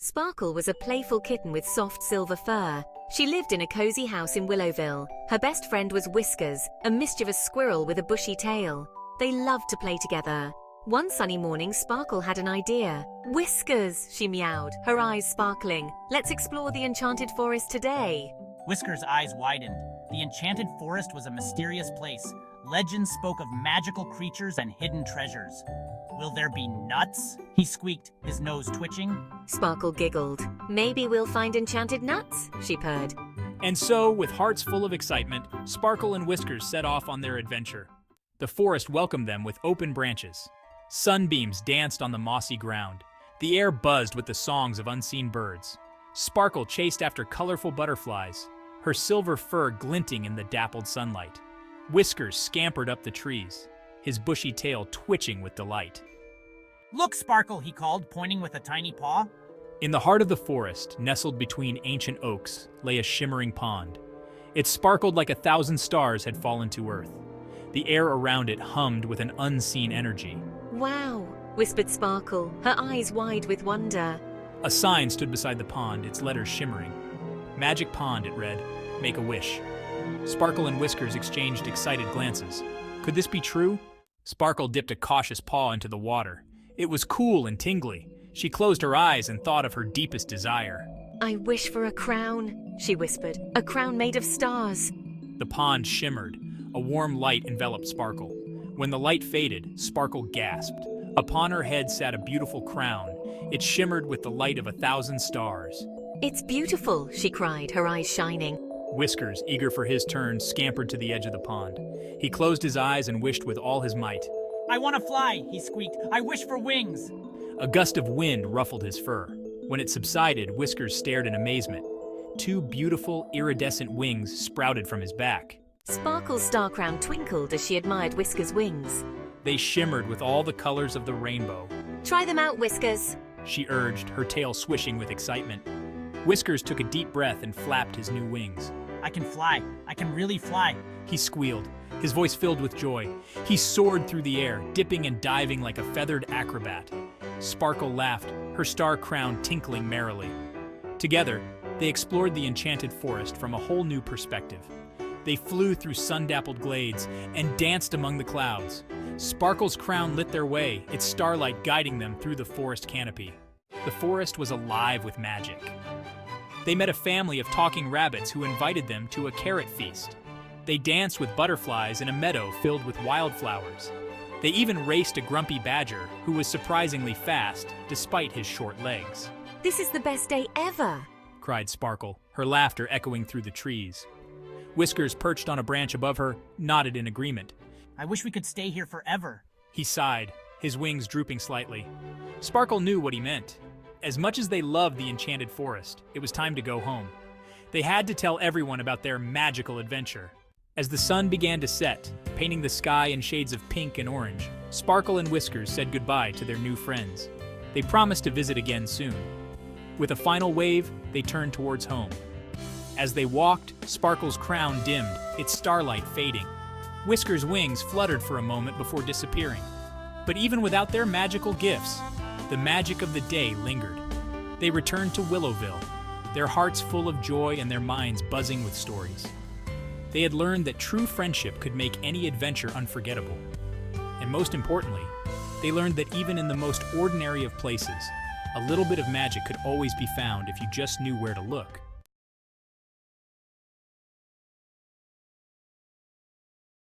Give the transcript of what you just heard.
Sparkle was a playful kitten with soft silver fur. She lived in a cozy house in Willowville. Her best friend was Whiskers, a mischievous squirrel with a bushy tail. They loved to play together. One sunny morning, Sparkle had an idea. "Whiskers," she meowed, her eyes sparkling. "Let's explore the Enchanted Forest today." Whiskers' eyes widened. The Enchanted Forest was a mysterious place. Legends spoke of magical creatures and hidden treasures. "Will there be nuts?" he squeaked, his nose twitching. Sparkle giggled. "Maybe we'll find enchanted nuts," she purred. And so, with hearts full of excitement, Sparkle and Whiskers set off on their adventure. The forest welcomed them with open branches. Sunbeams danced on the mossy ground. The air buzzed with the songs of unseen birds. Sparkle chased after colorful butterflies, her silver fur glinting in the dappled sunlight. Whiskers scampered up the trees, his bushy tail twitching with delight. "Look, Sparkle," he called, pointing with a tiny paw. In the heart of the forest, nestled between ancient oaks, lay a shimmering pond. It sparkled like 1,000 stars had fallen to earth. The air around it hummed with an unseen energy. "Wow," whispered Sparkle, her eyes wide with wonder. A sign stood beside the pond, its letters shimmering. "Magic Pond," it read. "Make a wish." Sparkle and Whiskers exchanged excited glances. Could this be true? Sparkle dipped a cautious paw into the water. It was cool and tingly. She closed her eyes and thought of her deepest desire. "I wish for a crown," she whispered. "A crown made of stars." The pond shimmered. A warm light enveloped Sparkle. When the light faded, Sparkle gasped. Upon her head sat a beautiful crown. It shimmered with the light of 1,000 stars. "It's beautiful," she cried, her eyes shining. Whiskers, eager for his turn, scampered to the edge of the pond. He closed his eyes and wished with all his might. "I want to fly," he squeaked. "I wish for wings." A gust of wind ruffled his fur. When it subsided, Whiskers stared in amazement. 2 beautiful, iridescent wings sprouted from his back. Sparkle's star crown twinkled as she admired Whiskers' wings. They shimmered with all the colors of the rainbow. "Try them out, Whiskers," she urged, her tail swishing with excitement. Whiskers took a deep breath and flapped his new wings. "I can fly. I can really fly." He squealed, his voice filled with joy. He soared through the air, dipping and diving like a feathered acrobat. Sparkle laughed, her star crown tinkling merrily. Together, they explored the Enchanted Forest from a whole new perspective. They flew through sun-dappled glades and danced among the clouds. Sparkle's crown lit their way, its starlight guiding them through the forest canopy. The forest was alive with magic. They met a family of talking rabbits who invited them to a carrot feast. They danced with butterflies in a meadow filled with wildflowers. They even raced a grumpy badger who was surprisingly fast despite his short legs. "This is the best day ever," cried Sparkle, her laughter echoing through the trees. Whiskers, perched on a branch above her, nodded in agreement. "I wish we could stay here forever." He sighed, his wings drooping slightly. Sparkle knew what he meant. As much as they loved the Enchanted Forest, it was time to go home. They had to tell everyone about their magical adventure. As the sun began to set, painting the sky in shades of pink and orange, Sparkle and Whiskers said goodbye to their new friends. They promised to visit again soon. With a final wave, they turned towards home. As they walked, Sparkle's crown dimmed, its starlight fading. Whiskers' wings fluttered for a moment before disappearing. But even without their magical gifts, the magic of the day lingered. They returned to Willowville, their hearts full of joy and their minds buzzing with stories. They had learned that true friendship could make any adventure unforgettable. And most importantly, they learned that even in the most ordinary of places, a little bit of magic could always be found if you just knew where to look.